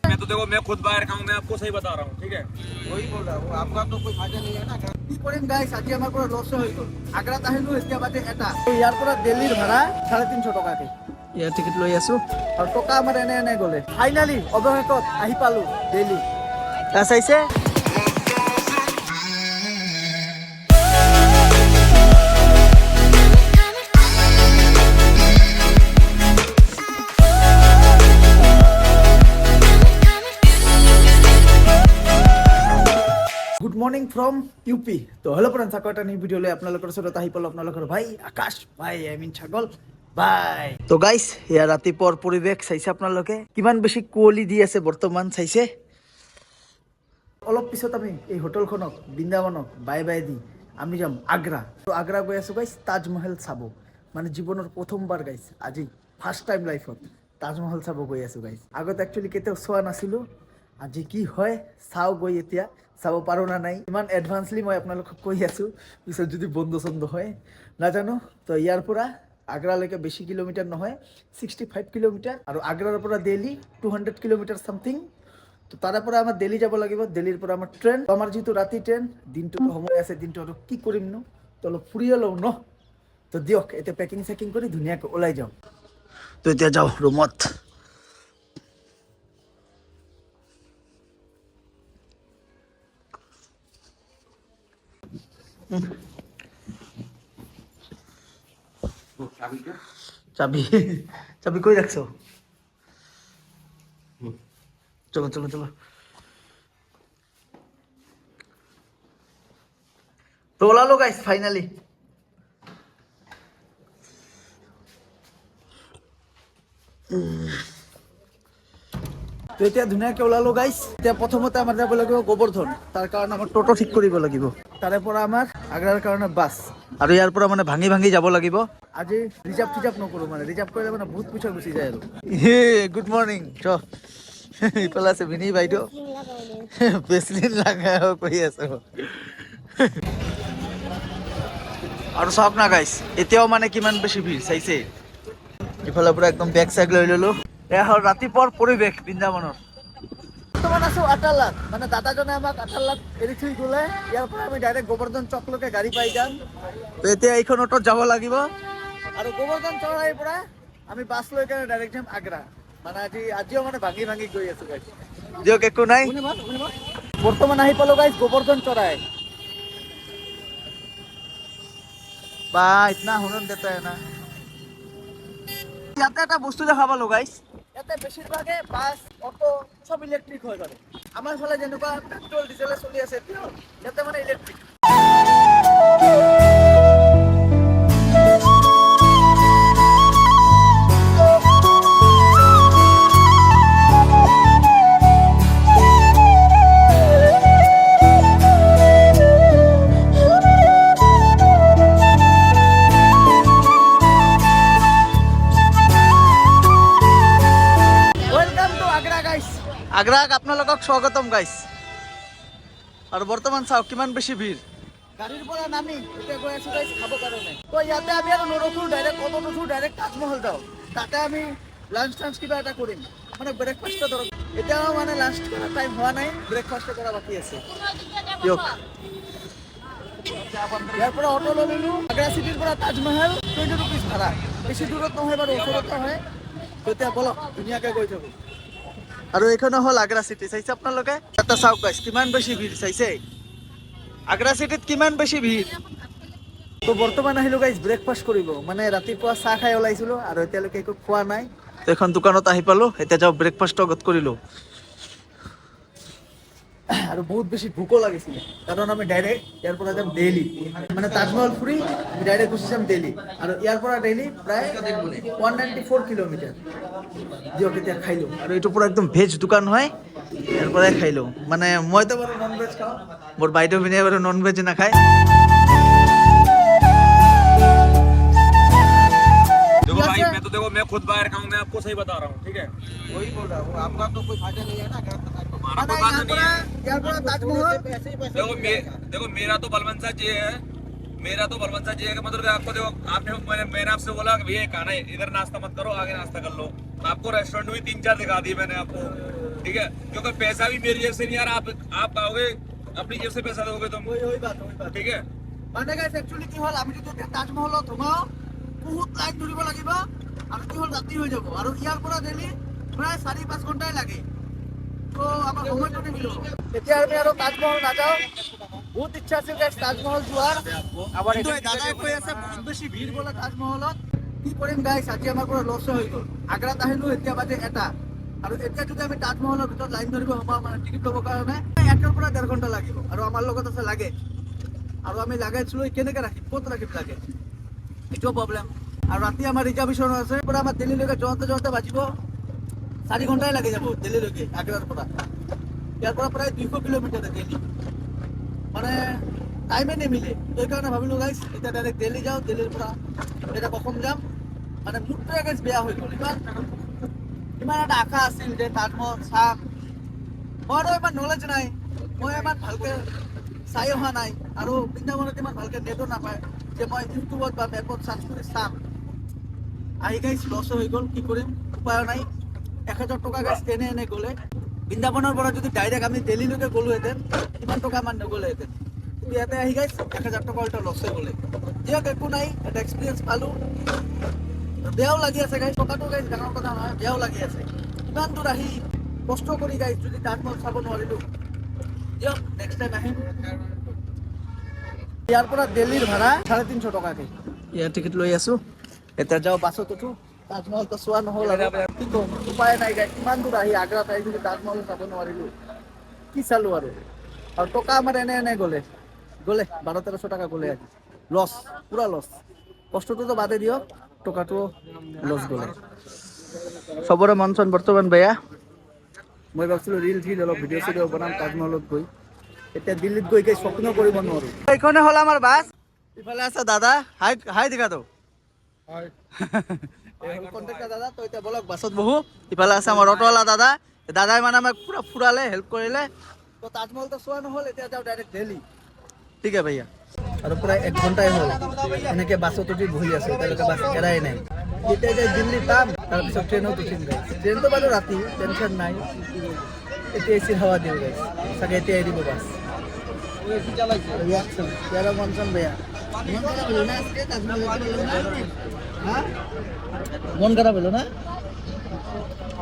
मैं तो देखो मैं खुद बाहर खाऊं, मैं आपको सही बता रहा हूँ, ठीक है। वही बोल रहा हूँ, आपका तो कोई फायदा नहीं है ना। কি কৰিম গাইছ, আজি আমাৰ পৰা লছ হৈ গ'ল। আগ্ৰাত আহিলো, এতিয়া বাদে এটা ইয়াৰ পৰা দিল্লীৰ ভাড়া 350 টকাকে ইয়াৰ টিকেট লৈ আছো, আৰু টকা আমাৰ এনে গ'লে। ফাইনালি অৱশেষত আহি পালো দিল্লী। চাইছে গুড মৰ্নিং ফ্ৰম ইউপি। তো হেল্ল' ফ্ৰেণ্ডছ, আকৌ এটা নিউ ভিডিঅ'লৈ আপোনালোকৰ ওচৰত আহি পালোঁ। আপোনালোকৰ ভাই আকাশ ভাই, ছাগল ভাই। তো গাইছ, এয়া ৰাতিপুৱাৰ পৰিৱেশ চাইছে আপোনালোকে, কিমান বেছি কুঁৱলী দি আছে বৰ্তমান চাইছে। অলপ পিছত আমি এই হোটেলখনক, বৃন্দাবনক বাই বাই দি আমি যাম আগ্ৰা। তো আগ্ৰা গৈ আছোঁ গাইছ তাজমহল চাব, মানে জীৱনৰ প্ৰথমবাৰ গাইছ, আজি ফাৰ্ষ্ট টাইম লাইফত তাজমহল চাব গৈ আছোঁ গাইছ। আগত একচুৱেলি কেতিয়াও চোৱা নাছিলোঁ, আজি কি হয় চাওঁ গৈ, এতিয়া চাব পাৰোঁ না নাই। ইমান এডভান্সলি মই আপোনালোকক কৈ আছোঁ, পিছত যদি বন্ধ চন্ধ হয় নাজানো। তো ইয়াৰ পৰা আগ্ৰালৈকে বেছি কিলোমিটাৰ নহয়, 65 কিলোমিটাৰ, আৰু আগ্ৰাৰ পৰা দিল্লী 200 কিলোমিটাৰ চামথিং। তো তাৰে পৰা আমাৰ দিল্লী যাব লাগিব, দিল্লীৰ পৰা আমাৰ ট্ৰেইন। আমাৰ যিটো ৰাতি ট্ৰেইন, দিনটো সময় আছে, দিনটো আৰু কি কৰিম নো, তো অলপ ফুৰিয়ে লওঁ ন। তো দিয়ক, এতিয়া পেকিং চেকিং কৰি ধুনীয়াকৈ ওলাই যাওঁ। তো এতিয়া যাওঁ ৰুমত। চাবি চাবি কই রাখছো? চলো চলো চলো। তো ওলালো গাইস ফাইনালি। তো এতিয়া ধুনীয়াকৈ ওলালো গাইছ। এতিয়া প্ৰথমতে আমাৰ যাব লাগিব গোবৰ্ধন, তাৰ কাৰণে আমাৰ টোটো ঠিক কৰিব লাগিব। তাৰে পৰা আমাৰ আগ্ৰাৰ কাৰণে বাছ, আৰু ইয়াৰ পৰা মানে ভাঙি ভাঙি যাব লাগিব। আজি ৰিজাৰ্ভ টিজাৰ্ভ নকৰোঁ, মানে ৰিজাৰ্ভ কৰিলে মানে বহুত পইচা গুচি যায় আৰু। Good morning. চ ইফালে আছে ভিনি বাইদেউ, বেচলিন লাগা কৰি আছে। আৰু চাওক না গাইছ, এতিয়াও মানে কিমান বেছি ভিৰ চাইছে। ইফালৰ পৰা একদম বেগ চেগ লৈ ললো। এয়া হ'ল ৰাতিপুৱাৰ পৰিৱেশ বৃন্দাবনৰ। বৰ্তমান আছো আটালাত, মানে দাদাজনে আমাক আটালাত এৰি থৈ গ'লে। ইয়াৰ পৰা আমি ডাইৰেক্ট গোবৰ্ধন চকলৈকে গাড়ী পাই যাম। তো এতিয়া এইখন অটোত যাব লাগিব, আৰু গোবৰ্ধন চকৰ পৰা আমি বাছ লৈ কেনে ডাইৰেক্ট যাম আগ্ৰা। মানে আজিও মানে ভাঙি ভাঙি গৈ আছো গাইছ, দিয়ক একো নাই। বৰ্তমান আহি পালো গাইছ গোবৰ্ধন চৰাই। বা ইতনা হুনন দেতা है না। ইয়াতে এটা বস্তু দেখা পালো গাইছ, ইয়াতে বেছিভাগে বাছ অটো সব ইলেক্ট্ৰিক হৈ গ'ল। আমাৰ ফালে যেনেকুৱা পেট্ৰল ডিজেলে চলি আছে, ইয়াতে মানে ইলেক্ট্ৰিক। আগ্ৰাক আপোনালোকক স্বাগতম গাইছ। আৰু বৰ্তমান চাওক কিমান বেছি ভিৰ। গাড়ীৰ পৰা নামি এতিয়া গৈ আছো গাইছ খাব কাৰণে। তো ইয়াতে আমি আৰু নৰখো, ডাইৰেক্ট অটোত উঠো, ডাইৰেক্ট তাজমহল যাওঁ। তাতে আমি লাঞ্চ টাঞ্চ কিবা এটা কৰিম, মানে ব্ৰেকফাষ্ট ধৰক। এতিয়াও মানে লাঞ্চ কৰা টাইম হোৱা নাই, ব্ৰেকফাষ্ট কৰা বাকী আছে। দিয়ক, ইয়াৰ পৰা অটো লৈ ললো। আগ্ৰা চিটিৰ পৰা তাজমহল 20 rupees ভাড়া, বেছি দূৰত নহয় বাৰু, ওচৰতে হয়। তো এতিয়া বলক ধুনীয়াকৈ গৈ থাকো। আৰু এইখনো হ'ল আগ্ৰা চিটি, চাইছে আপোনালোকে। এটা চাওক গাইছ কিমান বেছি ভিৰ চাইছে, আগ্ৰা চিটিত কিমান বেছি ভিৰ। তো বৰ্তমান আহিলো গাইছ ব্ৰেকফাষ্ট কৰিব, মানে ৰাতিপুৱা চাহ খাই ওলাইছিলো আৰু এতিয়ালৈকে একো খোৱা নাই। তো এখন দোকানত আহি পালো, এতিয়া যাওঁ ব্ৰেকফাষ্ট আগত কৰিলো। আৰু বহুত বেছি ভোকো লাগিছিলে, কাৰণ আমি ডাইৰেক্ট ইয়াৰ পৰা যাম দিল্লী, মানে তাজমহল ফুৰি আমি ডাইৰেক্ট গুচি যাম দিল্লী। আৰু ইয়াৰ পৰা দিল্লী প্ৰায় 194 কিলোমিটাৰ। দিয়ক এতিয়া খাই লওঁ। আৰু এইটো পুৰা একদম ভেজ দোকান হয়, ইয়াৰ পৰাই খাই লওঁ। মানে মইতো বাৰু নন ভেজ খাওঁ, মোৰ বাইদেউ ভিনিয়ে বাৰু নন ভেজ নাখায়। देखो भाई, मैं तो देखो मैं खुद बाहर खाऊं, मैं आपको सही बता रहा हूँ, ठीक है। वही बोल रहा हूँ, आपका तो कोई फायदा नहीं है ना। हमारा कोई बात नहीं है। देखो मेरा तो बलवंत जी है, मेरा तो बलवंत जी है कि मतलब आपको देखो, मैंने आपसे बोला कि भैया खाना इधर नाश्ता मत करो, आगे नाश्ता कर लो। आपको रेस्टोरेंट भी 3-4 दिखा दिए मैंने आपको, ठीक है, क्योंकि पैसा भी मेरी जेब से नहीं आ रहा, आप आओगे अपनी जेब से पैसा दोगे तुम, ওই বাত ठीक है। মানে গাইছ একচুয়ালি কি হল আমি যদি এতিয়া তাজমহলত সোমাও বহুত লাইন ধৰিব লাগিব আৰু কি হল ৰাতি হৈ যাব আৰু ইয়াৰ পৰা ডেইলি প্ৰায় 4-5 ঘণ্টাই লাগে তো আমাৰ সময়টো নিমিলিব এতিয়া আমি আৰু তাজমহল নাযাওঁ বহুত ইচ্ছা আছিল গাইছ তাজমহল যোৱাৰ কিন্তু এই দাদাই কৈ আছে বহুত বেছি ভিৰ বোলে তাজমহলত কি কৰিম গাইছ আজি আমাৰ পৰা লছ হৈ গ'ল আগ্ৰাত আহিলো এতিয়া বাজে এটা আৰু এতিয়া যদি আমি তাজমহলৰ ভিতৰত লাইন ধৰিব সোমাওঁ মানে টিকেট ল'বৰ কাৰণে 1 পৰা 1.5 ঘণ্টা লাগিব আৰু আমাৰ লগত আছে লাগে আৰু আমি লাগাইছ লৈ কেনেকৈ ৰাখিম ক'ত ৰাখিম লাগে এইটো প্ৰব্লেম আৰু ৰাতি আমাৰ ৰিজাৰ্ভেশ্যন আছে পৰা আমাৰ দিল্লীলৈকে যাওঁতে বাজিব 4 ঘণ্টাই লাগি যাব দিল্লীলৈকে আগ্ৰাৰ পৰা ইয়াৰ পৰা প্ৰায় 200 কিলোমিটাৰ দিল্লী মানে টাইমে নিমিলে সেইকাৰণে ভাবিলোঁ গাইছ এতিয়া ডাইৰেক্ট দিল্লী যাওঁ দিল্লীৰ পৰা এতিয়া অসম যাম মানে মুডটোৱে গাইছ বেয়া হৈ গ'ল ইমান এটা আশা আছিল যে তাজমহল চাম মোৰো ইমান নলেজ নাই মই ইমান ভালকৈ চাই অহা নাই আৰু বৃন্দাবনত ইমান ভালকৈ নেটো নাপায় যে মই ইউটিউবত বা মেপত চাৰ্চ কৰি চাম আহি গাইছ লছ হৈ গ'ল কি কৰিম উপায় নাই 1000 টকা গাইছ এনে গ'লে বৃন্দাবনৰ পৰা যদি ডাইৰেক্ট আমি দিল্লীলৈকে গ'লোহেঁতেন কিমান টকা মান নগ'লেহেঁতেন কিন্তু ইয়াতে আহি গাইছ 1000 টকা এটা লছ হৈ গ'লে দিয়ক একো নাই এটা এক্সপিৰিয়েঞ্চ পালোঁ বেয়াও লাগি আছে গাইছ টকাটো গাইছ ডাঙৰ কথা নহয় বেয়াও লাগি আছে ইমান দূৰ আহি কষ্ট কৰি গাইছ যদি তাজমহল চাব নোৱাৰিলোঁ দিয়ক নেক্সট টাইম আহিম ইয়াৰ পৰা দিল্লীৰ ভাড়া 350 টকাকে ইয়াৰ টিকেট লৈ আছো এতিয়া যাওঁ বাছত উঠো তাজমহলটো চোৱা নহ'ল আৰু কি ক'ম উপায় নাই গাইছ ইমান দূৰ আহি আগ্ৰাত আহি যদি তাজমহল চাব নোৱাৰিলোঁ কি চালোঁ আৰু টকা আমাৰ এনে গ'লে 1200-1300 টকা গ'লে আজি লছ পুৰা লছ কষ্টটোতো বাদে দিয়ক টকাটো লছ গ'লে চবৰে মন চন বৰ্তমান বেয়া মই ভাবিছিলোঁ ৰিল অলপ ভিডিঅ' চিডিঅ' বনাম তাজমহলত গৈ এতিয়া দিল্লীত গৈ শ্বপিং কৰিব নোৱাৰোঁ এইখনে হ'ল আমাৰ বাছ ইফালে আছে দাদা হাই দেখাতো কণ্টেক্টাৰ দাদা তো এতিয়া বলক বাছত বহো ইফালে আছে আমাৰ অটোৱালা দাদাই মানে আমাক পুৰা ফুৰালে হেল্প কৰিলে তো তাজমহলটো চোৱা নহ'ল এতিয়া যাওঁ ডাইৰেক্ট দিল্লী ঠিক আছে ভাইয়া আৰু প্ৰায় 1 ঘণ্টাই হ'ল এনেকৈ বাছত উঠি বহি আছোঁ এতিয়ালৈকে বাছ এৰাই নাই এতিয়া যাই দিল্লী পাম তাৰপিছত ট্ৰেইনত উঠিম গাইছ ট্ৰেইনটো বাৰু ৰাতি টেনশ্যন নাই এতিয়া এচিৰ হাৱা দিওঁ গাইছ চাগে এতিয়া এৰিব বাছ ইয়াৰ মন চন বেয়া মন খাৰাপ হলো না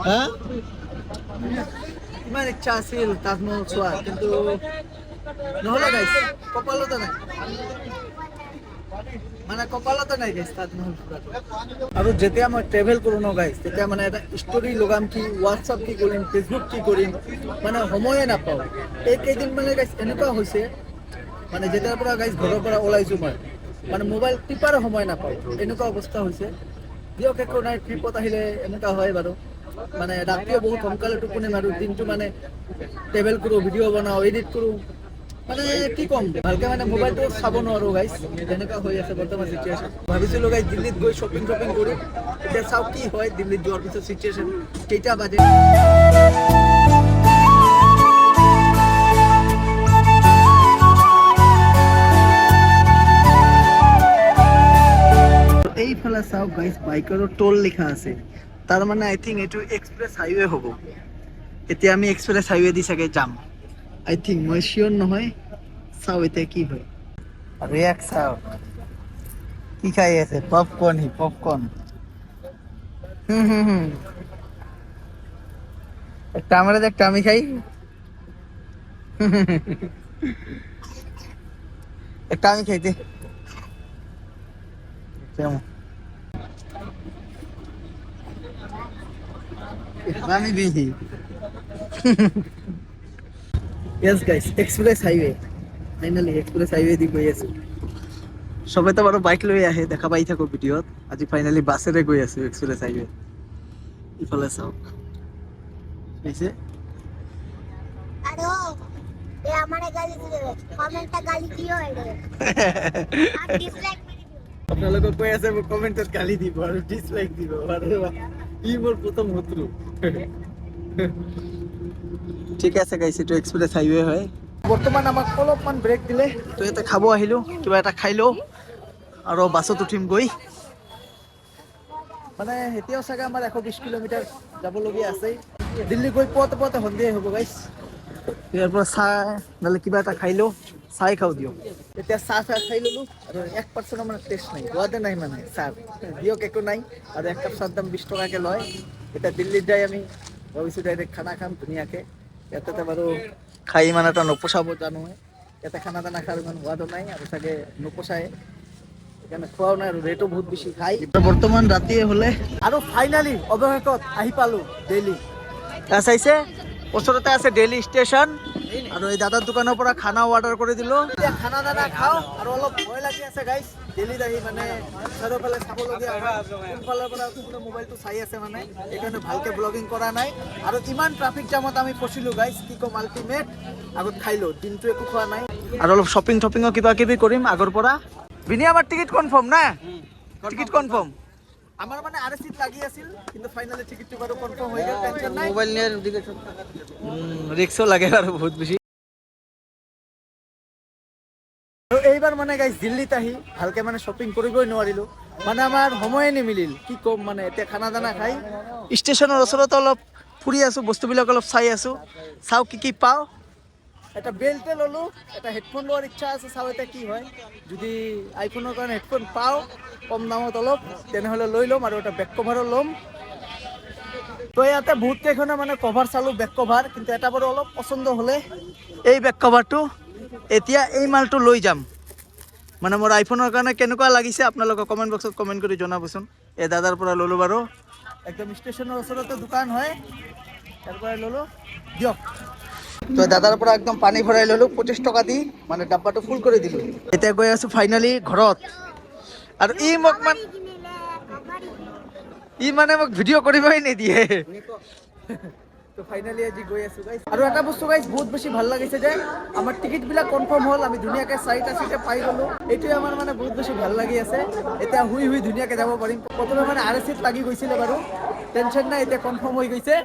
হ্যাঁ ইমান ইচ্ছা আছিল তাজমহল চোৱা কিন্তু নহ'লে গাইছ কপালতে নাই মানে কপালতে নাই গাইছ তাজমহল চোৱাটো আৰু যেতিয়া মই ট্ৰেভেল কৰোঁ ন গাইছ তেতিয়া মানে এটা ষ্টৰি লগাম কি হোৱাটছআপ কি কৰিম ফেচবুক কি কৰিম মানে সময়ে নাপাওঁ এই কেইদিন মানে গাইছ এনেকুৱা হৈছে মানে যেতিয়াৰ পৰা গাইছ ঘৰৰ পৰা ওলাইছোঁ মই মানে মোবাইল টিপাৰ সময় নাপাওঁ এনেকুৱা অৱস্থা হৈছে দিয়ক একো নাই ট্ৰিপত আহিলে এনেকুৱা হয় বাৰু মানে ৰাতিও বহুত সোনকালে টোপনি মাৰোঁ দিনটো মানে ট্ৰেভেল কৰোঁ ভিডিঅ' বনাওঁ এডিট কৰোঁ মানে কি ক'ম ভালকৈ মানে মোবাইলটো চাব নোৱাৰোঁ গাইছ যেনেকুৱা হৈ আছে বৰ্তমান চিটুৱেশ্যন ভাবিছিলোঁ গাইছ দিল্লীত গৈ শ্বপিং কৰিম এতিয়া চাওঁ কি হয় দিল্লীত যোৱাৰ পিছত চিটুৱেশ্যন কেইটা বাজে এইফালে চাওক গাইছ বাইকৰো টোল লিখা আছে তাৰ মানে আই থিংক এইটো এক্সপ্ৰেছ হাইৱে হ'ব এতিয়া আমি এক্সপ্ৰেছ হাইৱে দি চাগে যাম আই থিংক মই চিয়'ৰ নহয় চাওঁ এতিয়া কি হয় আৰু ইয়াক চাওক কি খাই আছে পপকৰ্ণ একটা আমরা একটা আমি খাই একটা আমি খাইতে কেমন আমি বিহি yes guys express highway finally express highway দি গৈ আছো সবে তো বাৰু বাইক লৈ আহে দেখা পাই থাকো ভিডিঅ'ত আজি ফাইনালি বাছেৰে গৈ আছো এক্সপ্ৰেছ হাইৱে ইফালে চাওক ऐसे अरे ये हमारे गाली दिए कमेंट गाली दियो है आप डिसलाइक আপোনালোকক কৈ আছে মোক কমেন্টত গালি দিব আৰু ডিসলাইক দিব আৰে ই মোৰ প্ৰথম শত্ৰু ঠিক আছে গাইছ এটো এক্সপ্ৰেছ হাইৱে হয় বৰ্তমান আমাক অলপমান ব্ৰেক দিলে তো এটা খাব আহিলো কিবা এটা খাই লও আৰু বাছত উঠিম গৈ মানে এতিয়াও চাগে আমাৰ 120 কিলোমিটাৰ যাবলগীয়া আছে দিল্লী গৈ পোৱাতে পোৱাতে সন্ধিয়াই হ'ব গাইছ। ইয়াৰ পৰা চাহ নহ'লে কিবা এটা খাই লওঁ, চাই খাওঁ দিয়ক। এতিয়া চাহ খাই ল'লোঁ আৰু 1% মানে টেষ্ট নাই, সোৱাদে নাই মানে চাহ দিয়ক, একো নাই। আৰু এক কাপ চাহৰ দাম 20 টকাকৈ লয়। এতিয়া দিল্লীত যাই আমি ভাবিছোঁ ডাইৰেক্ট খানা খাম ধুনীয়াকৈ। ইয়াতে বাৰু খাই ইমান এটা নপোচাব জানোৱে, ইয়াতে খানা দানা খাই ইমান সোৱাদো নাই আৰু চাগে নপোচায়, সেইকাৰণে খোৱাও নাই আৰু ৰেটো বহুত বেছি খাই। বৰ্তমান ৰাতিয়ে হ'লে আৰু ফাইনেলি অৱশেষত আহি পালোঁ দিল্লী। চাইছে ওচৰতে আছে দিল্লী ষ্টেচন আৰু এই দাদাৰ দোকানৰ পৰা খানা অৰ্ডাৰ কৰি দিলোঁ। এতিয়া খানা দানা খাওঁ আৰু অলপ ভয় লাগি আছে গাইছ, দিল্লীত আহি মানে চাৰিওফালে চাবলগীয়া হয়, কোনফালৰ পৰা কোনটো মোবাইলটো চাই আছে মানে, সেইকাৰণে ভালকৈ ব্লগিং কৰা নাই। আৰু ইমান ট্ৰাফিক জামত আমি ফচিলোঁ গাইছ, কি ক'ম আল্টিমেট। আগত খাইলোঁ, দিনটো একো খোৱা নাই আৰু অলপ শ্বপিঙো কিবা কিবি কৰিম আগৰ পৰা। বিনি আমাৰ টিকেট কনফাৰ্ম না? টিকেট কনফাৰ্ম আমাৰ মানে আৰ সিট লাগি আছিল, কিন্তু ফাইনালি টিকেটটো বাৰু কনফাৰ্ম হৈ গ'ল, টেনশন নাই। মোবাইল নিয়ে টিকেট ৰিক্সও লাগে আৰু বহুত বেছি। আৰু এইবাৰ মানে গাইজ দিল্লীত আহি ভালকে মানে শ্বপিং কৰিবই নোৱাৰিলোঁ, মানে আমাৰ সময়ে নিমিলিল, কি ক'ম মানে। এতিয়া খানা দানা খাই ষ্টেচনৰ ওচৰতে অলপ ফুৰি আছোঁ, বস্তুবিলাক অলপ চাই আছোঁ, চাওঁ কি পাওঁ। এটা বেল্টে ল'লোঁ, এটা হেডফোন লোৱাৰ ইচ্ছা আছে, চাওঁ এতিয়া কি হয়। যদি আইফোনৰ কাৰণে হেডফোন পাওঁ কম দামত অলপ, তেনেহ'লে লৈ ল'ম। আৰু এটা বেক কভাৰো ল'ম। তো ইয়াতে বহুত কেইখনে মানে কভাৰ চালোঁ, বেক কভাৰ, কিন্তু এটা বাৰু অলপ পচন্দ হ'লে এই বেক কভাৰটো। এতিয়া এই মালটো লৈ যাম, মানে মোৰ আইফোনৰ কাৰণে কেনেকুৱা লাগিছে আপোনালোকক কমেণ্ট বক্সত কমেণ্ট কৰি জনাবচোন। এই দাদাৰ পৰা ল'লোঁ বাৰু, একদম ষ্টেচনৰ ওচৰতে দোকান হয়, তাৰ পৰাই ল'লোঁ দিয়ক। তো দাদাৰ পৰা একদম পানী ভৰাই ল'লোঁ 25 টকা দি, মানে ডাব্বাটো ফুল কৰি দিলোঁ। এতিয়া গৈ আছোঁ ফাইনেলি ঘৰত। আৰু ই মানে মোক ভিডিঅ' কৰিবই নিদিয়ে। তো ফাইনেলি আজি গৈ আছোঁ গাইছ। আৰু এটা বস্তু গাইছ বহুত বেছি ভাল লাগিছে যে আমাৰ টিকেটবিলাক কনফাৰ্ম হ'ল, আমি ধুনীয়াকৈ 4টা চিটে পাই গ'লোঁ। এইটোৱে আমাৰ মানে বহুত বেছি ভাল লাগি আছে। এতিয়া শুই ধুনীয়াকৈ যাব পাৰিম। প্ৰথমে মানে আৰ চিট লাগি গৈছিলে বাৰু, টেনশ্যন নাই, এতিয়া কনফাৰ্ম হৈ গৈছে।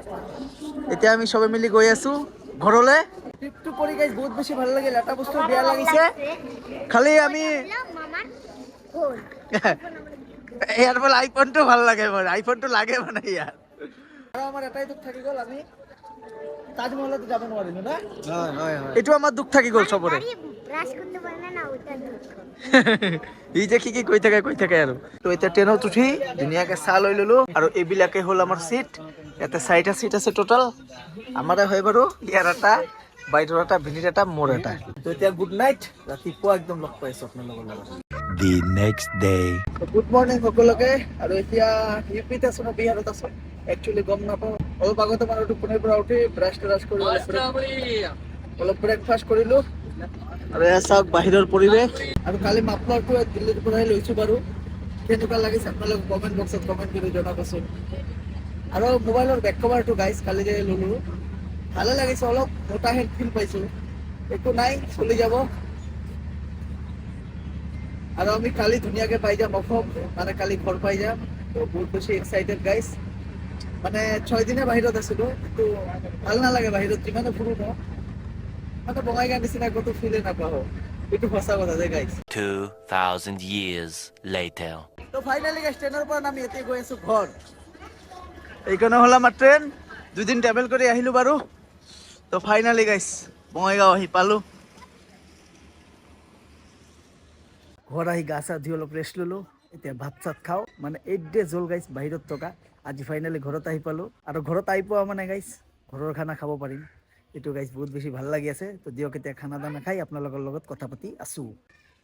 এতিয়া আমি চবে মিলি গৈ আছোঁ ঘৰলৈ। ট্ৰিপটো কৰি গাইছ বহুত বেছি ভাল লাগিল। এটা বস্তু বেয়া লাগিছে, খালি আমি ইয়াৰ বোলে আইফোনটো ভাল লাগে, মোৰ আইফোনটো লাগে মানে ইয়াৰ। আৰু আমাৰ এটাই দুখ থাকি গ'ল, আমি তাজমহলতো যাব নোৱাৰিলোঁ না। এইটো আমাৰ দুখ থাকি গ'ল চবৰে। ই যে কি কৈ থাকে আৰু। তো এতিয়া ট্ৰেইনত উঠি ধুনীয়াকৈ চাহ লৈ ল'লোঁ, আৰু এইবিলাকে হ'ল আমাৰ চিট। ইয়াতে 4টা চিট আছে টোটাল, আমাৰে হয় বাৰু। ইয়াৰ এটা, বাইদেউৰ এটা, ভিনিৰ এটা, মোৰ এটা। তো এতিয়া গুড নাইট, ৰাতিপুৱা একদম লগ পাইছোঁ আপোনালোকৰ লগত। The next day. Good morning সকলোকে। আৰু এতিয়া ইউপিত আছোঁ না বিহাৰত আছোঁ একচুৱেলি গম নাপাওঁ। অলপ আগতে মানে টোপনিৰ পৰা উঠি ব্ৰাছ কৰি অলপ ব্ৰেকফাষ্ট কৰিলোঁ। আৰু এয়া চাওক বাহিৰৰ পৰিৱেশ। আৰু কালি মাফলাৰটো দিল্লীৰ পৰাই লৈছোঁ বাৰু, কেনেকুৱা লাগিছে আপোনালোকে কমেণ্ট বক্সত কমেণ্ট কৰি জনাবচোন। আৰু মোবাইলৰ বেক কভাৰটো গাইছ কালি যে ল'লোঁ, ভালে লাগিছে, অলপ মোটা হেড ফিল পাইছোঁ, একো নাই, চলি যাব। আৰু আমি কালি ধুনীয়াকৈ পাই যাম অসম, মানে কালি ঘৰ পাই যাম। তো বহুত বেছি এক্সাইটেড গাইছ। মানে 6 দিনে বাহিৰত আছিলোঁ, কিন্তু ভাল নালাগে বাহিৰত যিমানে ফুৰোঁ ন, মানে বঙাইগাঁও নিচিনা ক'তো ফিলে নাপাওঁ। এইটো সঁচা কথা যে গাইছ। 2000 years later. তো ফাইনেলি গাইছ ট্ৰেইনৰ পৰা নামি এতিয়া গৈ আছোঁ ঘৰ। এইকাৰণে হ'ল আমাৰ ট্ৰেইন, 2 দিন ট্ৰেভেল কৰি আহিলোঁ বাৰু। তো ফাইনেলি গাইছ বঙাইগাঁও আহি পালোঁ। ঘৰ আহি গা চা ধুই অলপ ৰেষ্ট ল'লোঁ। এতিয়া ভাত চাত খাওঁ, মানে 8 days হ'ল গাইছ বাহিৰত থকা। আজি ফাইনেলি ঘৰত আহি পালোঁ, আৰু ঘৰত আহি পোৱা মানে গাইছ ঘৰৰ খানা খাব পাৰিম। এইটো গাইছ বহুত বেছি ভাল লাগি আছে। তো দিয়ক এতিয়া খানা দানা খাই আপোনালোকৰ লগত কথা পাতি আছোঁ।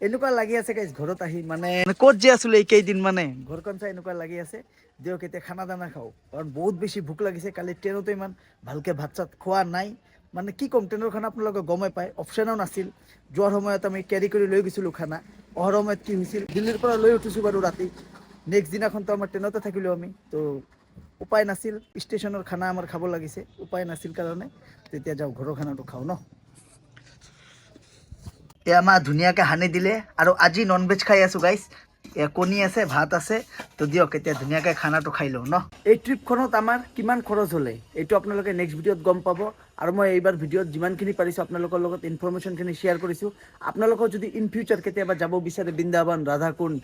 এনেকুৱা লাগি আছে গাইছ ঘৰত আহি, মানে ক'ত যে আছিলোঁ এই কেইদিন, মানে ঘৰখন চাই এনেকুৱা লাগি আছে। দিয়ক এতিয়া খানা দানা খাওঁ, কাৰণ বহুত বেছি ভোক লাগিছে। কালি ট্ৰেইনতো ইমান ভালকৈ ভাত চাত খোৱা নাই, মানে কি ক'ম, ট্ৰেইনৰ খানা আপোনালোকে গমেই পায়, অপশ্যনো নাছিল। যোৱাৰ সময়ত আমি কেৰি কৰি লৈ গৈছিলোঁ খানা, অহাৰ সময়ত কি হৈছিল, দিল্লীৰ পৰা লৈ উঠিছোঁ বাৰু ৰাতি, নেক্সট দিনাখনতো আমাৰ ট্ৰেইনতে থাকিলোঁ আমি। তো উপায় নাছিল, ষ্টেচনৰ খানা আমাৰ খাব লাগিছে, উপায় নাছিল কাৰণে। তেতিয়া যাওঁ ঘৰৰ খানাটো খাওঁ ন। এয়া আমাৰ ধুনীয়াকৈ সানি দিলে, আৰু আজি নন ভেজ খাই আছোঁ গাইছ। এয়া কণী আছে, ভাত আছে। তো দিয়ক এতিয়া ধুনীয়াকৈ খানাটো খাই লওঁ ন। এই ট্ৰিপখনত আমাৰ কিমান খৰচ হ'লে এইটো আপোনালোকে নেক্সট ভিডিঅ'ত গম পাব। আৰু মই এইবাৰ ভিডিঅ'ত যিমানখিনি পাৰিছোঁ আপোনালোকৰ লগত ইনফৰমেশ্যনখিনি শ্বেয়াৰ কৰিছোঁ। আপোনালোকৰ যদি ইন ফিউচাৰ কেতিয়াবা যাব বিচাৰে বৃন্দাবন, ৰাধাকুণ্ড,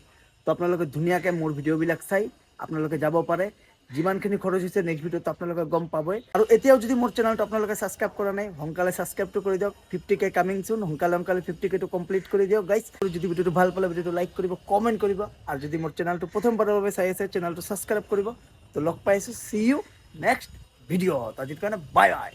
তো আপোনালোকে ধুনীয়াকৈ মোৰ ভিডিঅ'বিলাক চাই আপোনালোকে যাব পাৰে। যিমানখিনি খৰচ হৈছে নেক্সট ভিডিঅ'ত আপোনালোকে গম পাবই। আৰু এতিয়াও যদি মোৰ চেনেলটো আপোনালোকে ছাবস্ক্ৰাইব কৰা নাই সোনকালে ছাবস্ক্ৰাইবটো কৰি দিয়ক। 50K কামিং চুন, সোনকালে 50Kটো কমপ্লিট কৰি দিয়ক গাইজ। আৰু যদি ভিডিঅ'টো ভাল পালে ভিডিঅ'টো লাইক কৰিব, কমেণ্ট কৰিব, আৰু যদি মোৰ চেনেলটো প্ৰথমবাৰৰ বাবে চাই আছে চেনেলটো ছাবস্ক্ৰাইব কৰিব। তো লগ পাইছোঁ, চি ইউ নেক্সট ভিডিঅ'ত। আজিৰ কাৰণে বাই বাই।